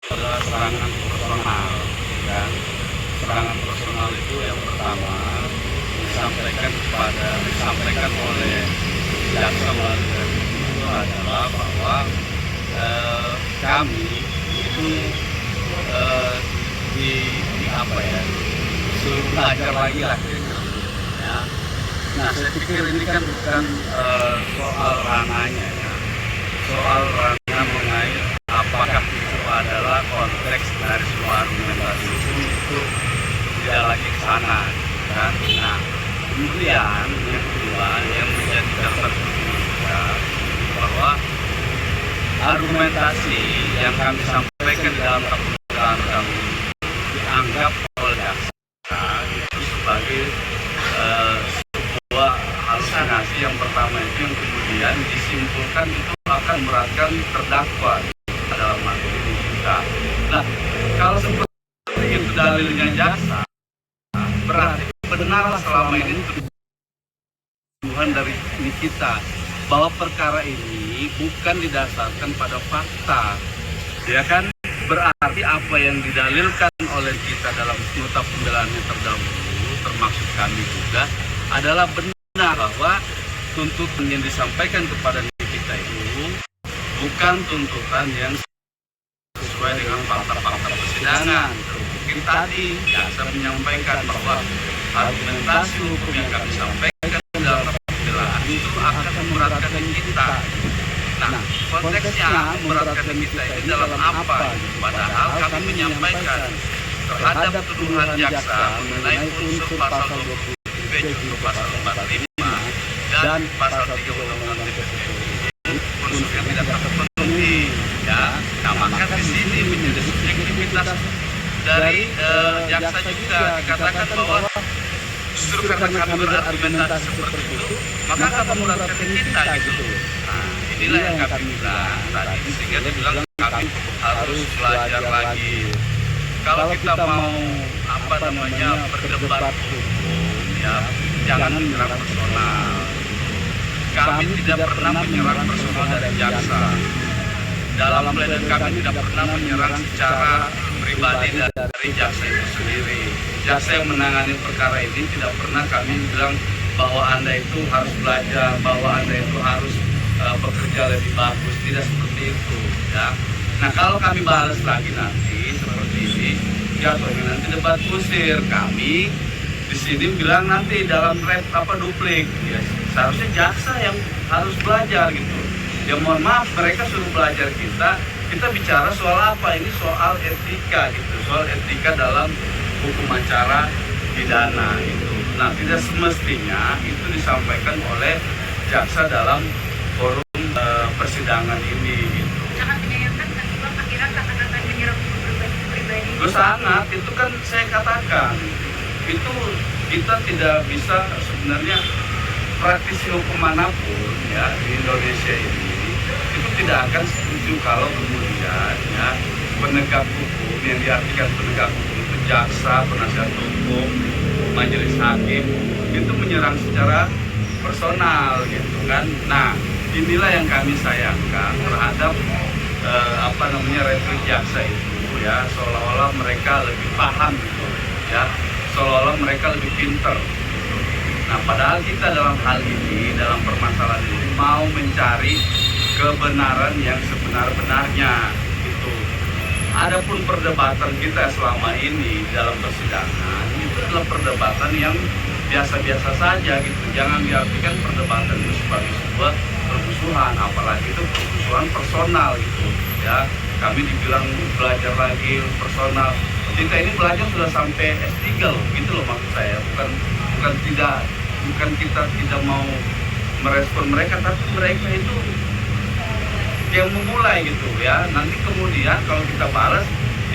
adalah serangan personal, kan? Serangan personal itu yang pertama disampaikan oleh jaksa melalui revisi itu adalah bahwa kami itu di apa ya, suruh belajar lagi lah, ya. Nah, saya pikir ini kan bukan soal ranahnya, ya. Soal ranah mengenai apakah itu adalah konteks dari sebuah argumentasi hukum, itu tidak lagi ke sana, kan? Nah, kemudian yang kedua yang menjadi catatan kita bahwa argumentasi yang kami sampaikan di dalam pembelaan kami dianggap oleh jaksa itu sebagai sebuah halusinasi yang pertama itu, yang kemudian disimpulkan itu akan meratkan terdakwa dalam materi kita. Nah, kalau seperti itu dalilnya jaksa, berarti benar selama ini tuduhan dari kita bahwa perkara ini bukan didasarkan pada fakta, ya kan? Berarti apa yang didalilkan oleh kita dalam nota pembelaan yang terdahulu, termasuk kami juga, adalah benar bahwa tuntutan yang disampaikan kepada kita itu bukan tuntutan yang sesuai dengan fakta-fakta persidangan. Mungkin tadi jaksa menyampaikan bahwa argumentasi hukum yang kami sampaikan dalam pembelaan itu akan memberatkan kita. Nah, konteksnya memberatkan kita ini dalam apa? Padahal kami menyampaikan terhadap tuduhan jaksa mengenai unsur pasal 20B junto pasal 45 dan pasal 3 Undang-Undang TPPU, unsur yang tidak terpenuhi, ya. Nah, maka di sini menjadi subjektivitas dari jaksa juga, dikatakan bahwa justru karena kami berargumentasi seperti itu, maka akan memberatkan kita gitu. Nah, inilah yang kami bilang tadi, sehingga dibilang kami harus belajar lagi. Kalau kita mau berdebat hukum, ya, jangan menyerang personal. Kami tidak pernah menyerang personal dari jaksa. Dalam pledoi kami tidak pernah menyerang secara pribadi dari jaksa itu sendiri. Jaksa yang menangani perkara ini tidak pernah kami bilang bahwa Anda itu harus belajar, bahwa Anda itu harus bekerja lebih bagus, tidak seperti itu, ya. Nah, kalau kami balas lagi nanti seperti ini, jatuhnya nanti debat kusir. Kami di sini bilang nanti dalam duplik, ya. Seharusnya jaksa yang harus belajar gitu. Ya mohon maaf, mereka suruh belajar kita bicara soal apa? Ini soal etika gitu, soal etika dalam hukum acara pidana itu. Nah, tidak semestinya itu disampaikan oleh jaksa dalam forum persidangan ini gitu. Sangat menyayangkan kan Bang, akhirnya kata-kata menyerang pribadi. Sangat, itu kan saya katakan. Itu kita tidak bisa sebenarnya, praktisi hukum manapun ya di Indonesia ini itu tidak akan setuju kalau kemudian ya penegak hukum, yang diartikan penegak hukum itu jaksa, penasihat hukum, majelis hakim, itu menyerang secara personal gitu kan. Nah, inilah yang kami sayangkan terhadap retrik jaksa itu, ya, seolah-olah mereka lebih paham gitu, ya, seolah-olah mereka lebih pinter gitu. Nah, padahal kita dalam hal ini, dalam permasalahan ini mau mencari kebenaran yang sebenar-benarnya gitu. Adapun perdebatan kita selama ini dalam persidangan itu adalah perdebatan yang biasa-biasa saja gitu. Jangan diartikan perdebatan itu sebagai sebuah permusuhan, apalagi itu permusuhan personal gitu, ya. Kami dibilang belajar lagi personal. Kita ini belajar sudah sampai S3 loh, gitu loh maksud saya. Bukan kita tidak mau merespon mereka, tapi mereka itu yang memulai gitu, ya. Nanti kemudian kalau kita balas,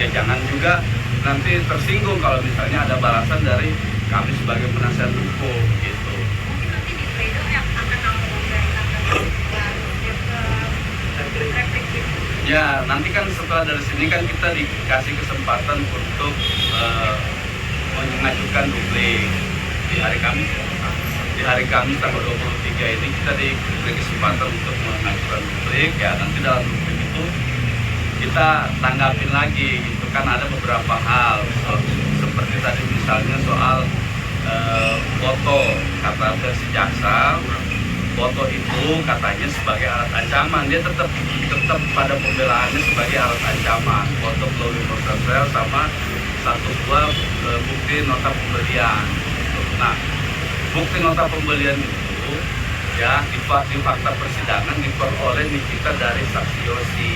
ya jangan juga nanti tersinggung kalau misalnya ada balasan dari kami sebagai penasihat hukum gitu. Mungkin nanti di pledoi yang akan ngomong dari Ya, nanti kan setelah dari sini kan kita dikasih kesempatan untuk mengajukan duplik di hari Kamis. Di hari Kamis tanggal 23 ini kita diberi kesempatan untuk mengajukan duplik, ya. Nanti dalam duplik itu kita tanggapin lagi gitu kan. Ada beberapa hal seperti tadi misalnya soal foto, kata versi jaksa, foto itu katanya sebagai alat ancaman. Dia tetap pada pembelaannya sebagai alat ancaman. Foto glowing portrait sama satu dua bukti nota pembelian. Nah, bukti nota pembelian itu ya di fakta persidangan diperoleh Nikita dari saksi Yosi.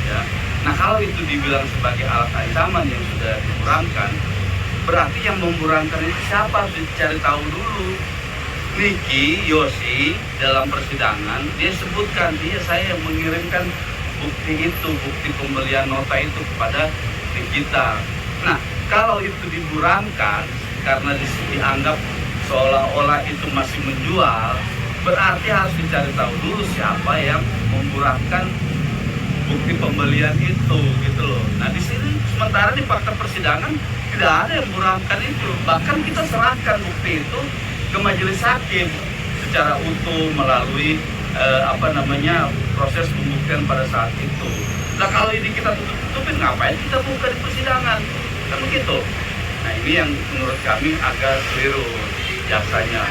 Ya. Nah, kalau itu dibilang sebagai alat ancaman yang sudah dikurangkan, berarti yang memburankan itu siapa? Harus dicari tahu dulu. Niki, Yosi dalam persidangan dia sebutkan, saya yang mengirimkan bukti itu, bukti pembelian nota itu kepada Nikita. Nah, kalau itu diburankan karena dianggap seolah-olah itu masih menjual, berarti harus dicari tahu dulu siapa yang memburankan bukti pembelian itu, gitu loh. Nah, di sini sementara di fakta persidangan tidak ada yang memburankan itu. Bahkan kita serahkan bukti itu ke majelis hakim secara utuh melalui proses pembuktian pada saat itu. Nah, kalau ini kita tutup-tutupin, ngapain kita buka di persidangan? Kan begitu. Nah, ini yang menurut kami agak keliru jaksanya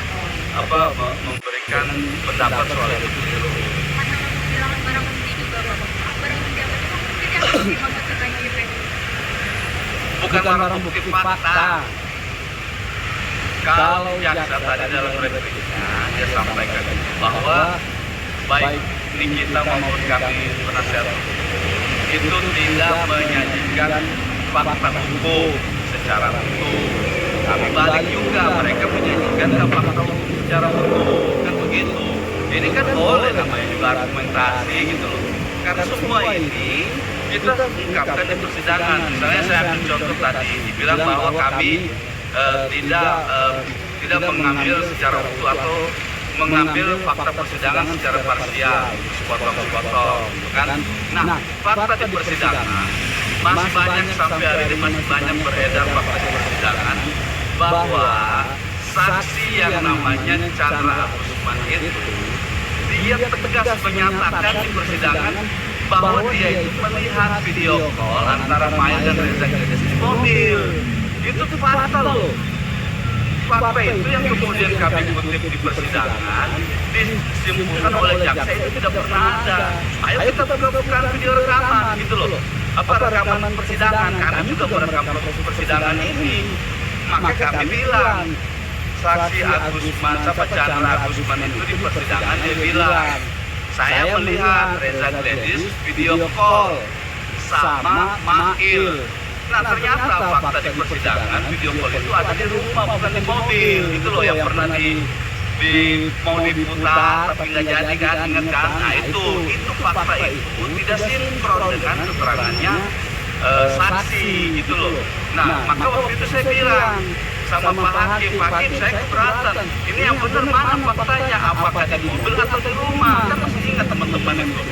memberikan pendapat soal itu keliru. Masalah penghilangan barang bukti juga, Bapak. Barang bukti apa sih, Pak? Bukti yang dimaksudkan KJP? Bukan barang bukti fakta. Kalau jaksa tadi dalam repliknya dia sampaikan bahwa baik Nikita maupun kami penasihat itu tidak menyajikan fakta hukum secara utuh. Kami balik juga, mereka menyajikan fakta hukum secara utuh, kan begitu. Ini kan boleh namanya juga argumentasi gitu loh. Karena semua ini kita ungkapkan di persidangan. Misalnya saya ambil contoh tadi, dibilang bahwa kami tidak mengambil secara utuh atau mengambil fakta persidangan secara parsial, sepotong-sepotong, kan? Nah, fakta di persidangan masih banyak sampai hari ini masih banyak beredar fakta di persidangan bahwa saksi yang namanya Chandra Usman itu dia tegas menyatakan di persidangan bahwa dia itu melihat video call antara Maya dan Reza Gledes di mobil. Itu fakta loh. Fakta itu yang kemudian kami kutip di persidangan disimpulkan oleh jaksa itu tidak pernah ada. Ayo kita buka video rekaman gitu loh. Rekaman persidangan, kami juga merekam proses persidangan ini. Maka kami bilang saksi Chandra Agusman itu di persidangan dia bilang, saya melihat Reza Gledes video call sama Mail. Nah, ternyata fakta di persidangan video call itu ada di rumah bukan di mobil. Itu loh yang pernah mau diputar tapi nggak jadi kan, ingat kan? Nah, itu fakta itu tidak sinkron dengan keterangannya saksi gitu loh. Nah, maka waktu itu saya bilang sama Pak Hakim, saya keberatan. Ini yang benar mana faktanya? Apakah di mobil atau di rumah? Kan masih ingat teman-teman itu.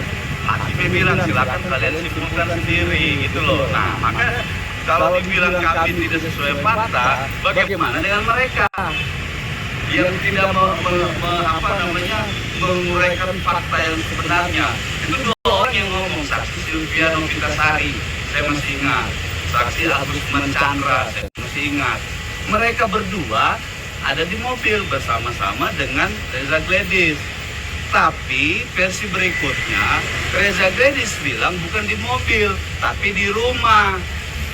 Hakimnya bilang silakan kalian simpulkan sendiri gitu loh. Nah, maka kalau dibilang kami tidak sesuai fakta, bagaimana dengan mereka yang tidak menguraikan fakta yang sebenarnya? Itu dua orang yang ngomong, saksi Sylvia Novitasari, saya masih ingat, saksi Agusman Chandra, saya masih ingat. Mereka berdua ada di mobil bersama-sama dengan Reza Gledes. Tapi versi berikutnya Reza Gledes bilang bukan di mobil, tapi di rumah.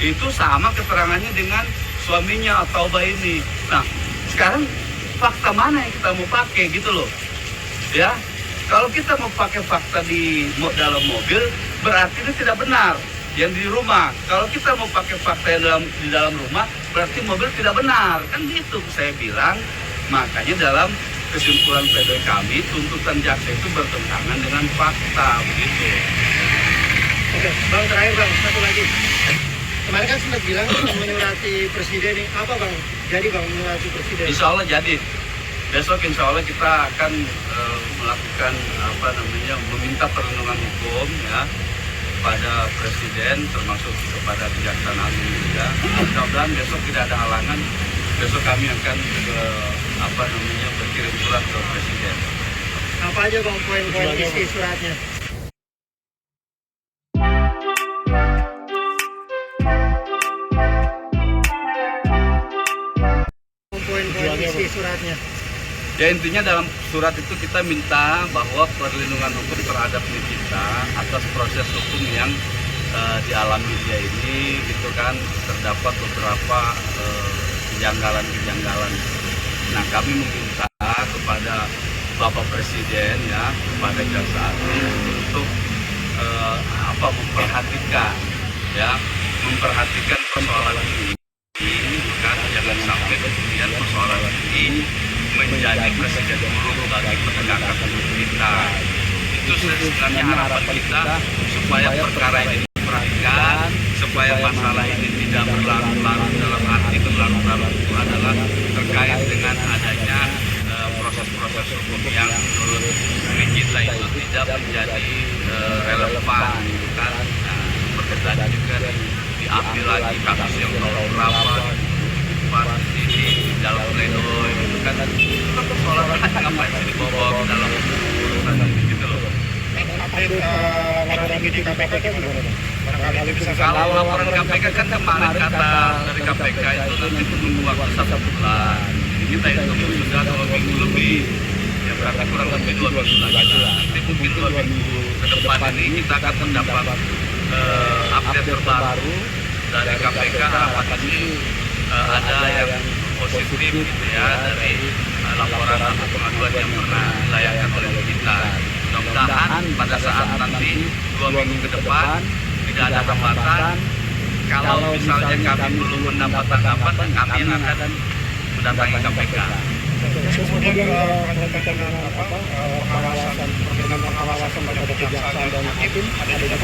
Itu sama keterangannya dengan suaminya Tauba ini. Nah, sekarang fakta mana yang kita mau pakai gitu loh. Ya, kalau kita mau pakai fakta di dalam mobil, berarti ini tidak benar. Yang di rumah, kalau kita mau pakai fakta yang di dalam rumah, berarti mobil tidak benar. Kan gitu saya bilang. Makanya dalam kesimpulan pledoi kami, tuntutan jaksa itu bertentangan dengan fakta, begitu. Oke, Bang, terakhir Bang, satu lagi. Kemarin kan sempat bilang menyurati presiden ini, apa Bang? Jadi Bang, menyurati presiden? Insya Allah jadi. Besok insya Allah kita akan melakukan meminta perlindungan hukum ya pada presiden, termasuk kepada Kejaksaan Agung juga. Mudah-mudahan besok tidak ada halangan. Besok kami akan berkirim surat ke presiden. Apa aja Bang poin-poin isi suratnya? tadi suratnya? Ya intinya dalam surat itu kita minta bahwa perlindungan hukum terhadap kita atas proses hukum yang dialami dia ini gitu kan, terdapat beberapa kejanggalan-kejanggalan. Nah kami meminta kepada Bapak Presiden ya, kepada Jaksa Agung untuk memperhatikan persoalan ini kan, jangan sampai kemudian persoalan ini menjadi presiden buruk bagi penegakan hukum kita. Itu sebenarnya harapan kita supaya perkara ini diperhatikan, supaya masalah ini tidak berlarut-larut. Dalam arti berlarut-larut itu adalah terkait dengan adanya proses-proses hukum yang menurut kita itu tidak menjadi relevan kan. Seperti juga diambil lagi kasus yang terlalu rawan ini dalam pledoi gitu kan, persoalan ngapain sih dibawa ke dalam urusan ini gitu loh. Laporan ini KPK gimana? Barangkali itu bisa Kalau laporan KPK kan kemarin kata dari KPK itu nanti menunggu waktu 1 bulan. Jadi kita itu sudah 2 minggu lebih. Ya berarti kurang lebih 2 minggu lagi lah. Nanti mungkin 2 minggu ke depan ini kita akan mendapat update terbaru dari KPK. Harapan ini ada yang positif gitu ya dari laporan atau pengaduan yang pernah dilayangkan oleh kita. Mudah-mudahan pada saat nanti 2 minggu ke depan tidak ada hambatan. Kalau misalnya kami belum mendapat tanggapan, kami yang akan mendatangi KPK. kemudian pengawasan pada kejaksaan dan hakim ada juga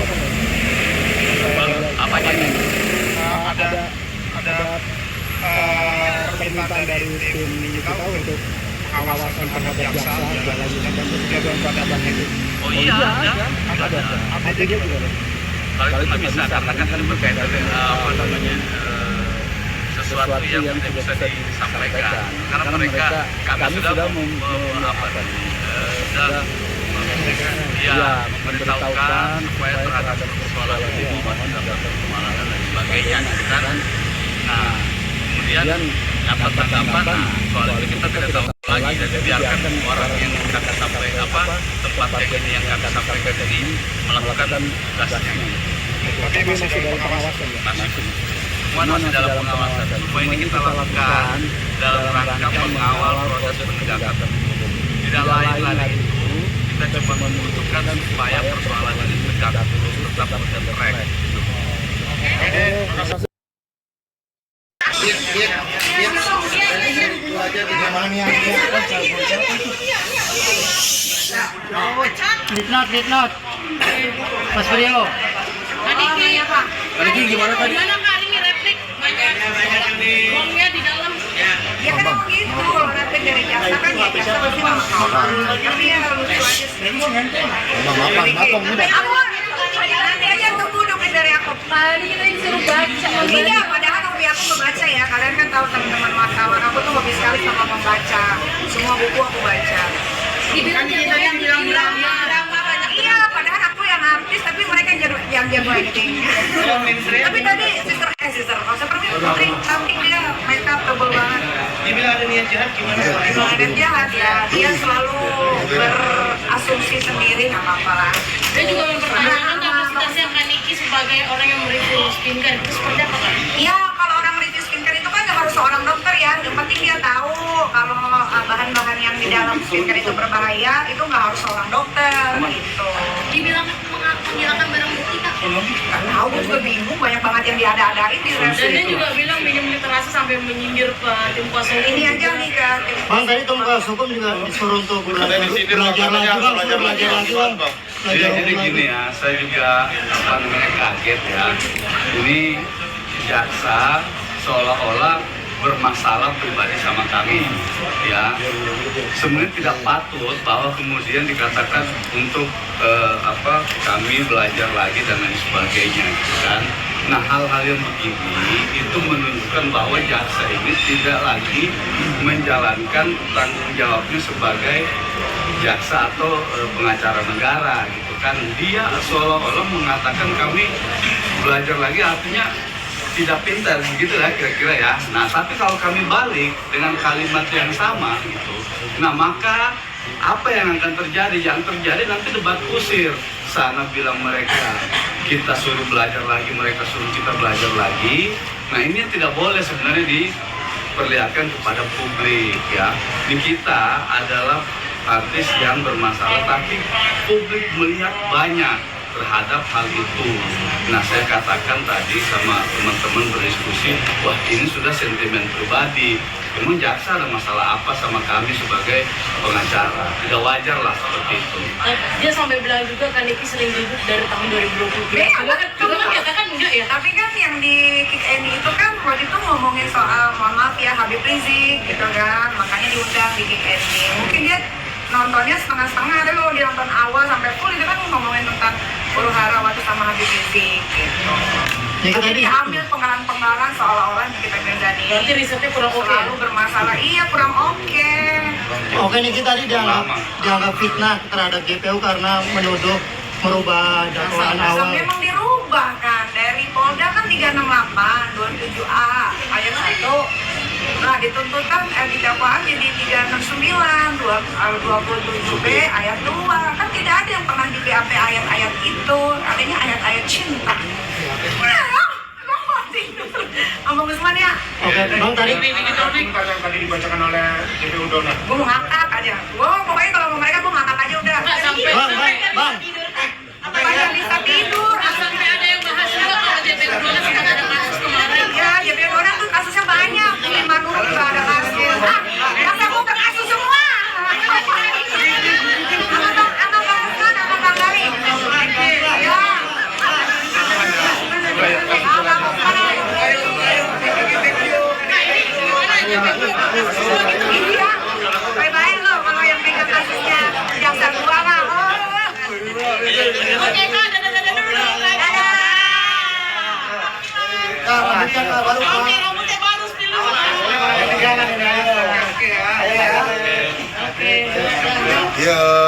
Apanya ini? ada permintaan dari tim kita untuk pengawasan terhadap jaksa dan juga pada hakim. Oh iya, ada. Ada juga. Kalau itu nggak bisa karena kan ini berkaitan dengan sesuatu yang tidak bisa disampaikan. Karena kami sudah memberitahukan supaya terhadap persoalan ini mendapat kemarahan dan sebagainya kan. Nah kemudian dapat tanggapan, soal itu kita tidak tahu lagi dan biarkan orang yang akan sampai tempat ini yang akan sampaikan ini melakukan tugasnya. Tapi masih dalam pengawasan ya? Masih dalam pengawasan. Semua ini kita lakukan dalam rangka mengawal proses penegakan hukum. Tidak lain lagi itu, kita cuma membutuhkan supaya persoalan ini tegak lurus, tetap bergerak. Litnot. Mas Priyo. Tadi gimana tadi? Gimana Kak hari ini replik banyak uangnya di dalam. Ya kan begitu, replik dari jaksa kan ya jaksa pasti mahal. Tapi ya lucu aja sih. Aku nanti aja tunggu dokumen dari aku. Tadi kita disuruh baca. Iya, padahal hobi aku membaca ya. Kalian kan tahu teman-teman wartawan, aku tuh hobi sekali sama membaca. Semua buku aku baca. Dibilang banyak. Iya, padahal aku yang artis, tapi mereka yang jago editing. Tapi tadi sister, seperti Putri, tapi dia makeup tebel banget. Dibilang ada niat jahat gimana? Kalau niat jahat ya, dia selalu berasumsi sendiri, nggak apa-apa lah. Dia juga mempertanyakan kapasitasnya Kak Niki sebagai orang yang mereview skincare itu seperti apa Kak? Iya, kalau orang review skincare itu kan nggak harus seorang dokter ya. Yang penting dia tahu kalau bahan-bahan yang di dalam skincare itu berbahaya, itu nggak harus seorang dokter gitu. Dibilang menghilangkan barang bukti Kak? Nggak tahu, gue juga bingung, banyak banget yang diada-adain di Dan review dia itu. juga bilang minim literasi sampai menyindir tim kuasa hukum. Ini aja nih Kak, tim Bang, tadi tim kuasa hukum juga disuruh untuk belajar lagi bang. Jadi gini ya, saya juga kaget ya. Ini jaksa seolah-olah bermasalah pribadi sama kami ya. Sebenarnya tidak patut bahwa kemudian dikatakan untuk kami belajar lagi dan lain sebagainya gitu kan. Nah hal-hal yang begini itu menunjukkan bahwa jaksa ini tidak lagi menjalankan tanggung jawabnya sebagai jaksa atau pengacara negara gitu kan. Dia seolah-olah mengatakan kami belajar lagi, artinya tidak pintar begitu lah kira-kira ya. Nah tapi kalau kami balik dengan kalimat yang sama gitu, nah maka apa yang akan terjadi? Yang terjadi nanti debat kusir. Sana bilang mereka kita suruh belajar lagi, mereka suruh kita belajar lagi. Nah ini yang tidak boleh sebenarnya diperlihatkan kepada publik ya. Di kita adalah artis yang bermasalah, tapi publik melihat banyak terhadap hal itu. Nah saya katakan tadi sama teman-teman berdiskusi, wah ini sudah sentimen pribadi. Memang jaksa ada masalah apa sama kami sebagai pengacara? Tidak wajar lah seperti itu. Dia sampai bilang juga kan Niki sering ribut dari tahun 2020. Iya, Juga kan katakan enggak ya. Tapi kan yang di Kick Andy itu kan waktu itu ngomongin soal, mohon maaf ya, Habib Rizik gitu kan, makanya diundang di Kick Andy. Mungkin dia nontonnya setengah-setengah, tapi kalau dia nonton awal sampai full itu kan ngomongin tentang huru hara waktu sama Habib Rizik gitu. Ya, Tapi tadi- dia ambil penggalan-penggalan seolah-olah Nikita Mirzani Berarti risetnya kurang oke. selalu bermasalah. Iya, kurang oke. Oke, Niki tadi dianggap fitnah terhadap GPU karena menuduh merubah dakwaan awal. Memang dirubah kan dari Polda kan 368 27A ayat 1. Nah dituntutan di dakwaan jadi 369 27B ayat 2. Kan tidak ada yang pernah di BAP ayat-ayat itu, artinya ayat-ayat cinta. Ya, Ngomong Usman ya, Oke, Bang tadi yang tadi dibacakan oleh JPU Dona. gue mau ngakak aja. Gue pokoknya kalau mau mereka gue ngakak aja udah. Nggak sampai Bang. Banyak bisa tidur. sampai ada yang bahas juga kalau JPU Dona sempat ada kasus kemarin. Ya, JPU orang tuh kasusnya banyak. Lima Nurul juga ada kasus. Masa gue berkasus semua. Apa bahaskan, apa Bang Gali? Ya. Iya. Bye-bye lo kalau yang pegang kasusnya. Jaksa dua lah. Oke, Kak, dadah dulu. Dadah. Kak, lanjutkan Kak, baru Kak. Oke, rambutnya baru dulu. Ketinggalan ini, ayo. Oke ya. Ayo ya. Oke. Yo.